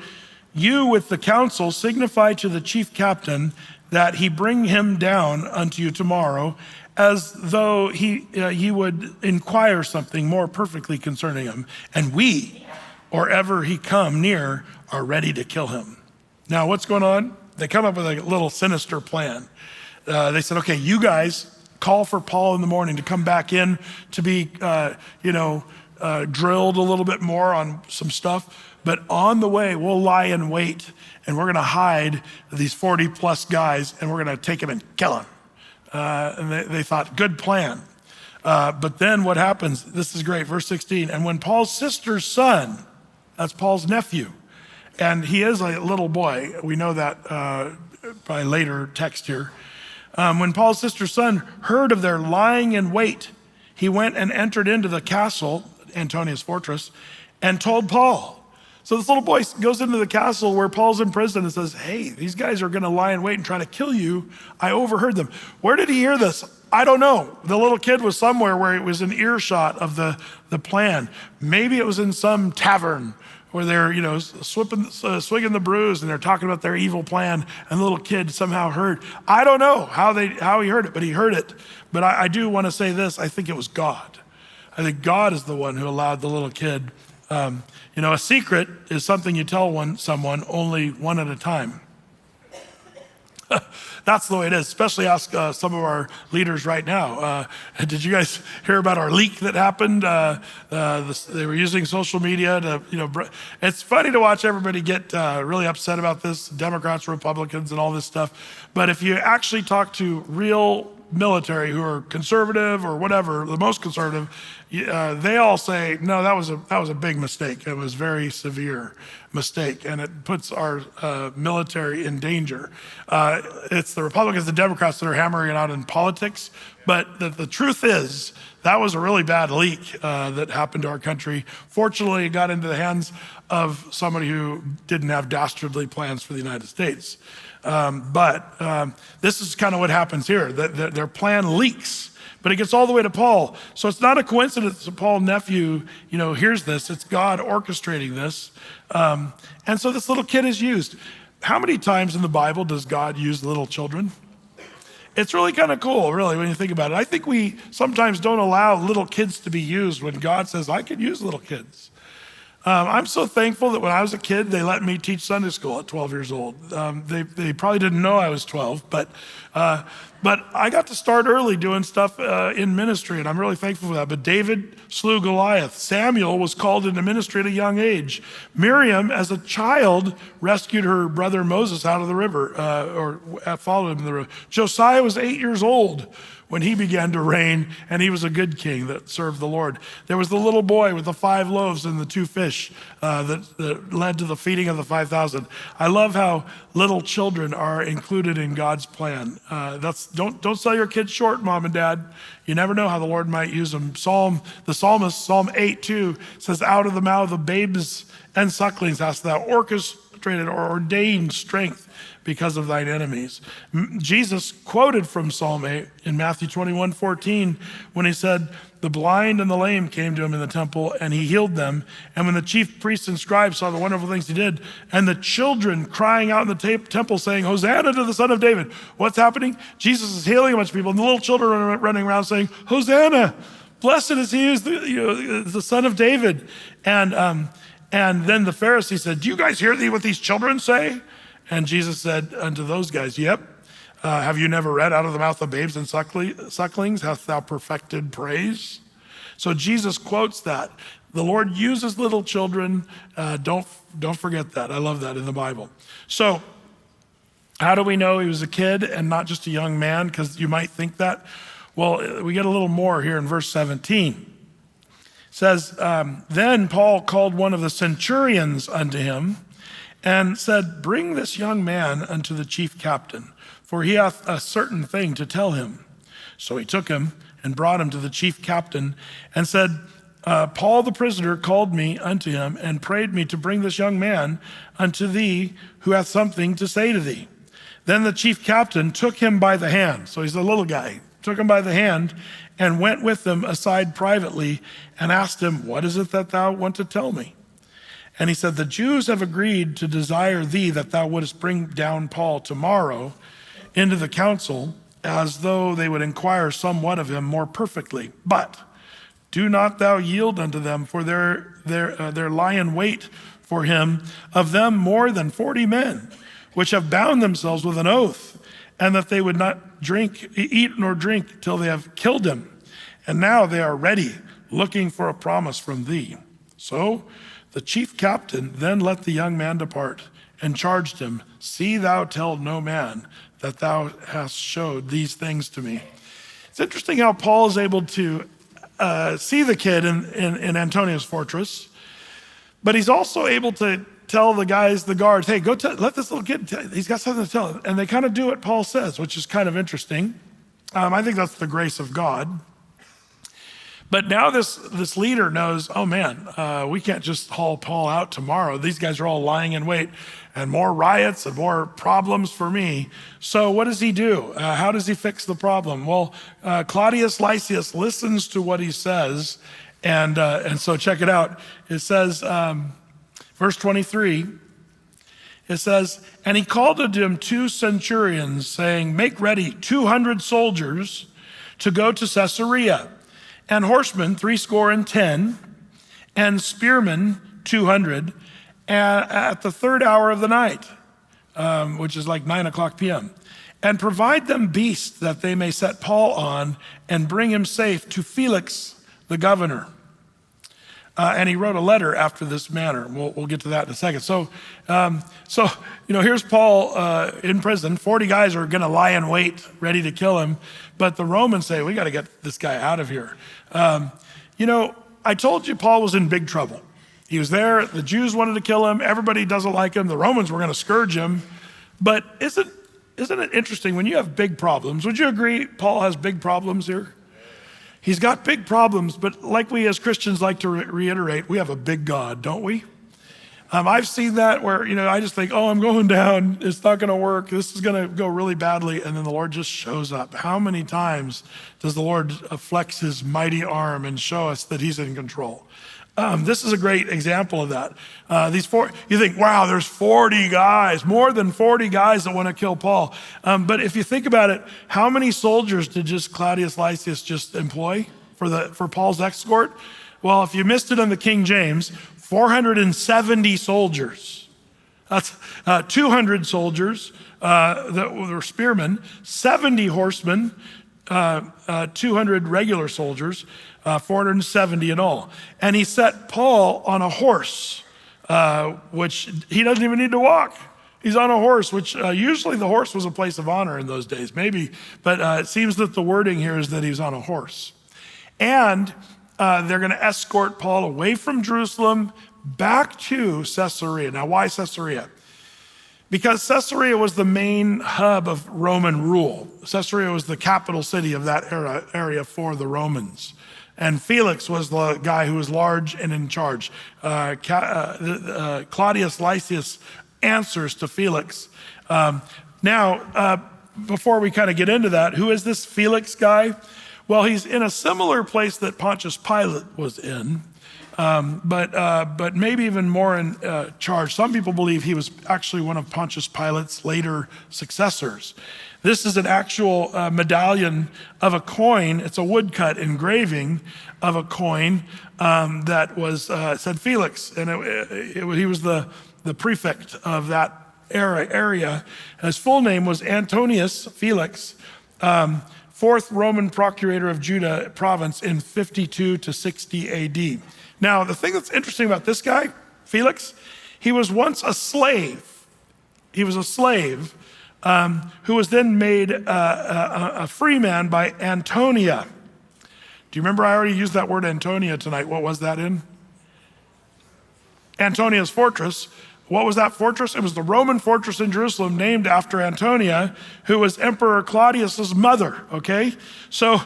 you with the council signify to the chief captain that he bring him down unto you tomorrow, as though he would inquire something more perfectly concerning him. And we, or ever he come near, are ready to kill him. Now what's going on? They come up with a little sinister plan. They said, okay, you guys call for Paul in the morning to come back in to be, drilled a little bit more on some stuff. But on the way, we'll lie in wait, and we're going to hide these 40 plus guys, and we're going to take him and kill him. And they thought, good plan. But then what happens? This is great. Verse 16, and when Paul's sister's son, that's Paul's nephew, and he is a little boy. We know that by later text here. When Paul's sister's son heard of their lying in wait, he went and entered into the castle, Antonia's fortress, and told Paul. So this little boy goes into the castle where Paul's in prison and says, hey, these guys are going to lie in wait and try to kill you. I overheard them. Where did he hear this? I don't know. The little kid was somewhere where it was an earshot of the plan. Maybe it was in some tavern where they're, swigging the brews and they're talking about their evil plan, and the little kid somehow heard. I don't know how he heard it, but he heard it. But I do want to say this. I think it was God. I think God is the one who allowed the little kid. A secret is something you tell someone only one at a time. That's the way it is. Especially ask some of our leaders right now. Did you guys hear about our leak that happened? They were using social media to, it's funny to watch everybody get really upset about this, Democrats, Republicans, and all this stuff. But if you actually talk to real military who are conservative or whatever, the most conservative, they all say, no, that was a big mistake. It was a very severe mistake, and it puts our military in danger. It's the Republicans, the Democrats that are hammering it out in politics, but the truth is that was a really bad leak that happened to our country. Fortunately, it got into the hands of somebody who didn't have dastardly plans for the United States. But this is kind of what happens here. Their plan leaks, but it gets all the way to Paul. So it's not a coincidence that Paul's nephew, hears this. It's God orchestrating this. And so this little kid is used. how many times in the Bible does God use little children? It's really kind of cool, really, when you think about it. I think we sometimes don't allow little kids to be used when God says, I can use little kids. I'm so thankful that when I was a kid, they let me teach Sunday school at 12 years old. They probably didn't know I was 12, but I got to start early doing stuff in ministry, and I'm really thankful for that. But David slew Goliath. Samuel was called into ministry at a young age. Miriam, as a child, rescued her brother Moses out of the river, or followed him in the river. Josiah was 8 years old when he began to reign, and he was a good king that served the Lord. There was the little boy with the 5 loaves and the 2 fish that led to the feeding of the 5,000. I love how little children are included in God's plan. Don't sell your kids short, mom and dad. You never know how the Lord might use them. The psalmist, Psalm 8:2 says, out of the mouth of babes and sucklings hast thou orchestrated or ordained strength because of thine enemies. Jesus quoted from Psalm 8 in Matthew 21:14 when he said, the blind and the lame came to him in the temple and he healed them. And when the chief priests and scribes saw the wonderful things he did, and the children crying out in the temple saying, Hosanna to the Son of David. What's happening? Jesus is healing a bunch of people, and the little children are running around saying, Hosanna, blessed is he who's the Son of David. And then the Pharisee said, do you guys hear what these children say? And Jesus said unto those guys, yep. Have you never read, out of the mouth of babes and sucklings hast thou perfected praise? So Jesus quotes that. The Lord uses little children. Don't forget that. I love that in the Bible. So how do we know he was a kid and not just a young man? Because you might think that. Well, we get a little more here in verse 17. It says, then Paul called one of the centurions unto him and said, bring this young man unto the chief captain, for he hath a certain thing to tell him. So he took him and brought him to the chief captain and said, Paul the prisoner called me unto him and prayed me to bring this young man unto thee, who hath something to say to thee. Then the chief captain took him by the hand. So he's a little guy. Took him by the hand and went with them aside privately and asked him, what is it that thou want to tell me? And he said, the Jews have agreed to desire thee that thou wouldest bring down Paul tomorrow into the council, as though they would inquire somewhat of him more perfectly. But do not thou yield unto them, for there lie in wait for him of them more than 40 men, which have bound themselves with an oath, and that they would not eat nor drink till they have killed him. And now they are ready, looking for a promise from thee. So the chief captain then let the young man depart and charged him, see thou tell no man that thou hast showed these things to me. It's interesting how Paul is able to see the kid in Antonia's fortress, but he's also able to tell the guards, hey, go let this little kid, he's got something to tell him. And they kind of do what Paul says, which is kind of interesting. I think that's the grace of God. But now this leader knows, oh man, we can't just haul Paul out tomorrow. These guys are all lying in wait, and more riots and more problems for me. So what does he do? How does he fix the problem? Well, Claudius Lysias listens to what he says, and so check it out. It says, verse 23, it says, and he called unto him 2 centurions, saying, make ready 200 soldiers to go to Caesarea, and horsemen 70, and spearmen 200, at the 3rd hour of the night, which is like 9:00 p.m. And provide them beasts that they may set Paul on and bring him safe to Felix the governor. And he wrote a letter after this manner. We'll get to that in a second. So here's Paul in prison. 40 guys are going to lie in wait, ready to kill him. But the Romans say, we got to get this guy out of here. I told you Paul was in big trouble. He was there. The Jews wanted to kill him. Everybody doesn't like him. The Romans were going to scourge him. But isn't it interesting when you have big problems? Would you agree Paul has big problems here? He's got big problems, but like we as Christians like to reiterate, we have a big God, don't we? I've seen that where, I just think, I'm going down. It's not going to work. This is going to go really badly. And then the Lord just shows up. How many times does the Lord flex his mighty arm and show us that he's in control? This is a great example of that. You think, wow, there's 40 guys, more than 40 guys that want to kill Paul. But if you think about it, how many soldiers did just Claudius Lysias just employ for Paul's escort? Well, if you missed it on the King James, 470 soldiers. That's 200 soldiers that were spearmen, 70 horsemen, 200 regular soldiers, 470 in all. And he set Paul on a horse, which he doesn't even need to walk. He's on a horse, which usually the horse was a place of honor in those days, maybe. But it seems that the wording here is that he's on a horse. And they're going to escort Paul away from Jerusalem back to Caesarea. Now, why Caesarea? Because Caesarea was the main hub of Roman rule. Caesarea was the capital city of that area for the Romans. And Felix was the guy who was large and in charge. Claudius Lysias answers to Felix. Now, before we kind of get into that, who is this Felix guy? Well, he's in a similar place that Pontius Pilate was in. But maybe even more in charge. Some people believe he was actually one of Pontius Pilate's later successors. This is an actual medallion of a coin. It's a woodcut engraving of a coin that was said Felix, and he was the prefect of that area. His full name was Antonius Felix, fourth Roman procurator of Judah province in 52 to 60 AD. Now, the thing that's interesting about this guy, Felix, he was once a slave. He was a slave who was then made a free man by Antonia. Do you remember I already used that word Antonia tonight? What was that in? Antonia's fortress. What was that fortress? It was the Roman fortress in Jerusalem named after Antonia, who was Emperor Claudius's mother, okay? So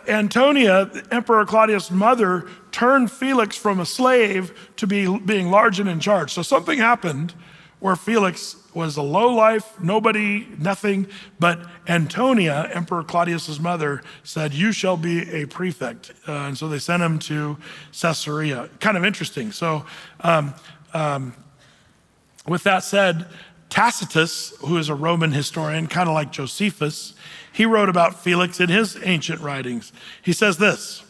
Antonia, Emperor Claudius' mother, turned Felix from a slave to being large and in charge. So something happened where Felix was a lowlife, nobody, nothing, but Antonia, Emperor Claudius's mother, said, you shall be a prefect. And so they sent him to Caesarea. Kind of interesting. So with that said, Tacitus, who is a Roman historian, kind of like Josephus, he wrote about Felix in his ancient writings. He says this: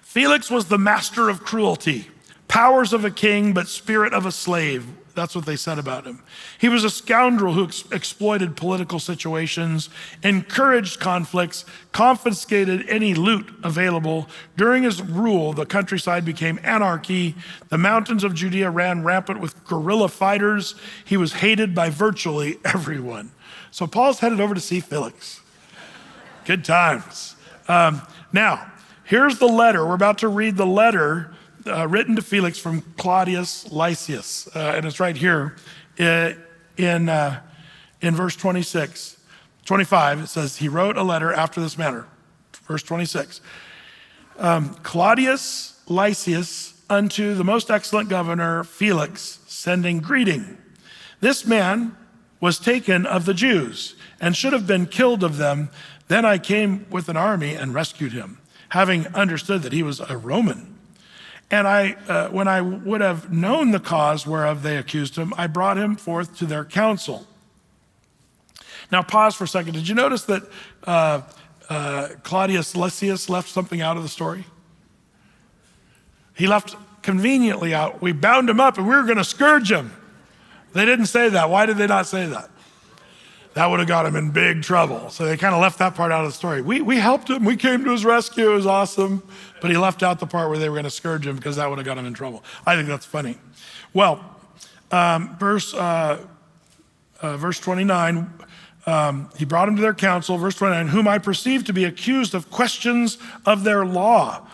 Felix was the master of cruelty, powers of a king, but spirit of a slave. That's what they said about him. He was a scoundrel who exploited political situations, encouraged conflicts, confiscated any loot available. During his rule, the countryside became anarchy. The mountains of Judea ran rampant with guerrilla fighters. He was hated by virtually everyone. So Paul's headed over to see Felix. Good times. Now, here's the letter. We're about to read the letter written to Felix from Claudius Lysias. And it's right here in verse 25. It says, he wrote a letter after this manner. Verse 26. Claudius Lysias unto the most excellent governor Felix, sending greeting. This man was taken of the Jews and should have been killed of them. Then I came with an army and rescued him, having understood that he was a Roman. And when I would have known the cause whereof they accused him, I brought him forth to their council. Now pause for a second. Did you notice that Claudius Lysias left something out of the story? He left conveniently out. We bound him up and we were going to scourge him. They didn't say that. Why did they not say that? That would have got him in big trouble. So they kind of left that part out of the story. We helped him. We came to his rescue. It was awesome. But he left out the part where they were going to scourge him because that would have got him in trouble. I think that's funny. Well, verse 29, he brought him to their council. Verse 29, whom I perceived to be accused of questions of their law,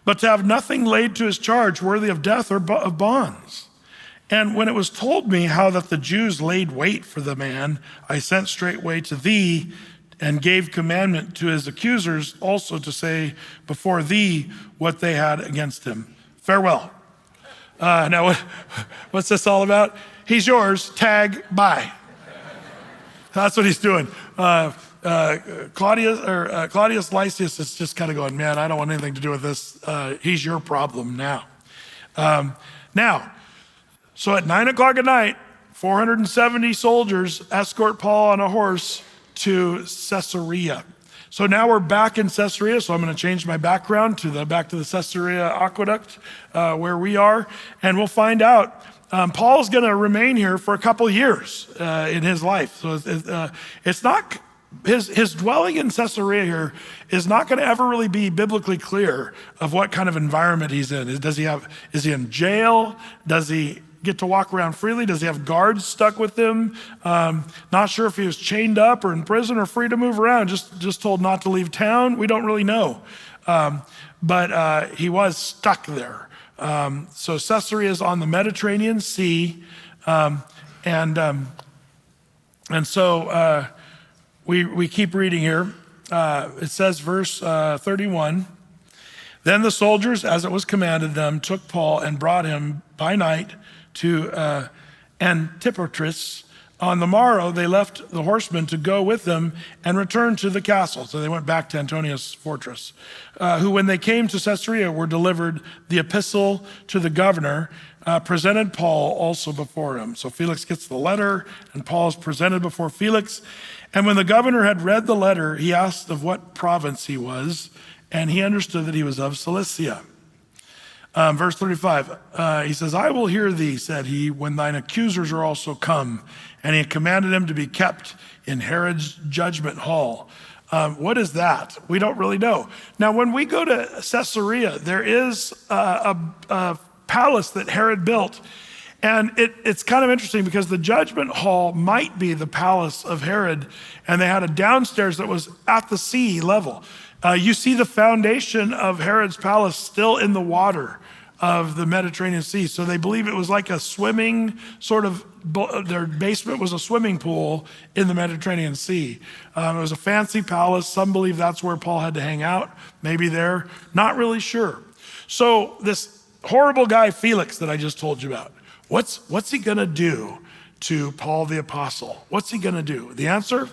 but to have nothing laid to his charge worthy of death or of bonds. And when it was told me how that the Jews laid wait for the man, I sent straightway to thee and gave commandment to his accusers also to say before thee what they had against him. Farewell. Now, what's this all about? He's yours, tag, bye. That's what he's doing. Claudius Lysias is just kind of going, man, I don't want anything to do with this. He's your problem now. Now, so at 9 o'clock at night, 470 soldiers escort Paul on a horse to Caesarea. So now we're back in Caesarea, so I'm going to change my background back to the Caesarea aqueduct where we are, and we'll find out. Paul's going to remain here for a couple years in his life. So it's not, his dwelling in Caesarea here is not going to ever really be biblically clear of what kind of environment he's in. Is he in jail? Does he get to walk around freely? Does he have guards stuck with him? Not sure if he was chained up or in prison or free to move around, just told not to leave town. We don't really know. But he was stuck there. So Caesarea is on the Mediterranean Sea. And so we keep reading here. It says verse 31, then the soldiers, as it was commanded them, took Paul and brought him by night to Antipatris. On the morrow, they left the horsemen to go with them and returned to the castle. So they went back to Antonius' fortress, who, when they came to Caesarea, were delivered the epistle to the governor, presented Paul also before him. So Felix gets the letter, and Paul is presented before Felix. And when the governor had read the letter, he asked of what province he was, and he understood that he was of Cilicia. Verse 35, he says, I will hear thee, said he, when thine accusers are also come. And he commanded him to be kept in Herod's judgment hall. What is that? We don't really know. Now, when we go to Caesarea, there is a palace that Herod built. And it's kind of interesting because the judgment hall might be the palace of Herod. And they had a downstairs that was at the sea level. You see the foundation of Herod's palace still in the water of the Mediterranean Sea. So they believe it was like a swimming sort of, their basement was a swimming pool in the Mediterranean Sea. It was a fancy palace. Some believe that's where Paul had to hang out. Maybe there, not really sure. So this horrible guy, Felix, that I just told you about, what's he gonna do to Paul the Apostle? What's he gonna do? The answer?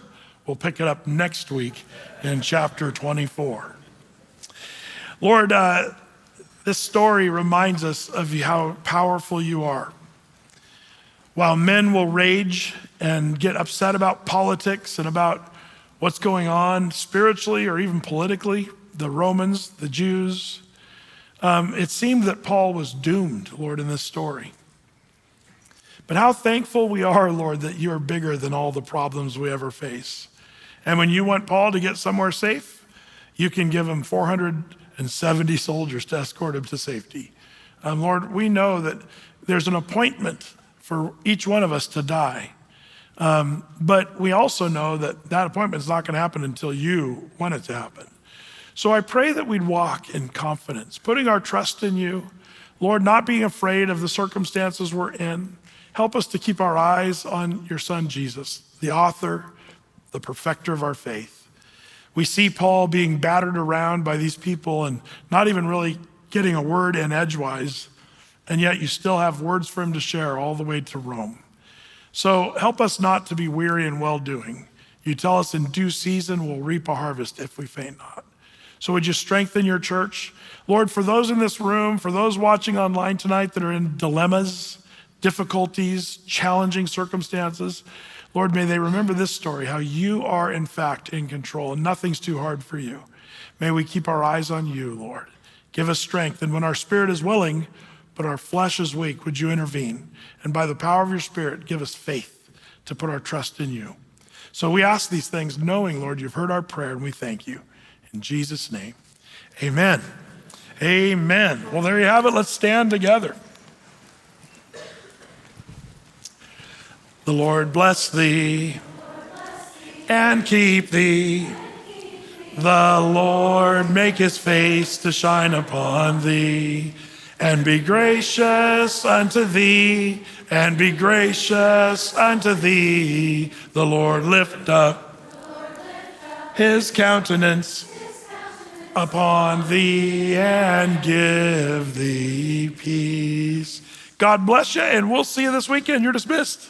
We'll pick it up next week in chapter 24. Lord, this story reminds us of how powerful you are. While men will rage and get upset about politics and about what's going on spiritually or even politically, the Romans, the Jews, it seemed that Paul was doomed, Lord, in this story. But how thankful we are, Lord, that you're bigger than all the problems we ever face. And when you want Paul to get somewhere safe, you can give him 470 soldiers to escort him to safety. Lord, we know that there's an appointment for each one of us to die. But we also know that that appointment is not going to happen until you want it to happen. So I pray that we'd walk in confidence, putting our trust in you. Lord, not being afraid of the circumstances we're in. Help us to keep our eyes on your son, Jesus, the author, the perfecter of our faith. We see Paul being battered around by these people and not even really getting a word in edgewise, and yet you still have words for him to share all the way to Rome. So help us not to be weary in well-doing. You tell us in due season we'll reap a harvest if we faint not. So would you strengthen your church? Lord, for those in this room, for those watching online tonight that are in dilemmas, difficulties, challenging circumstances, Lord, may they remember this story, how you are in fact in control and nothing's too hard for you. May we keep our eyes on you, Lord. Give us strength. And when our spirit is willing, but our flesh is weak, would you intervene? And by the power of your spirit, give us faith to put our trust in you. So we ask these things knowing, Lord, you've heard our prayer and we thank you. In Jesus' name, amen. Amen. Well, there you have it. Let's stand together. The Lord bless thee and keep thee. The Lord make his face to shine upon thee and be gracious unto thee, and be gracious unto thee. The Lord lift up his countenance upon thee and give thee peace. God bless you, and we'll see you this weekend. You're dismissed.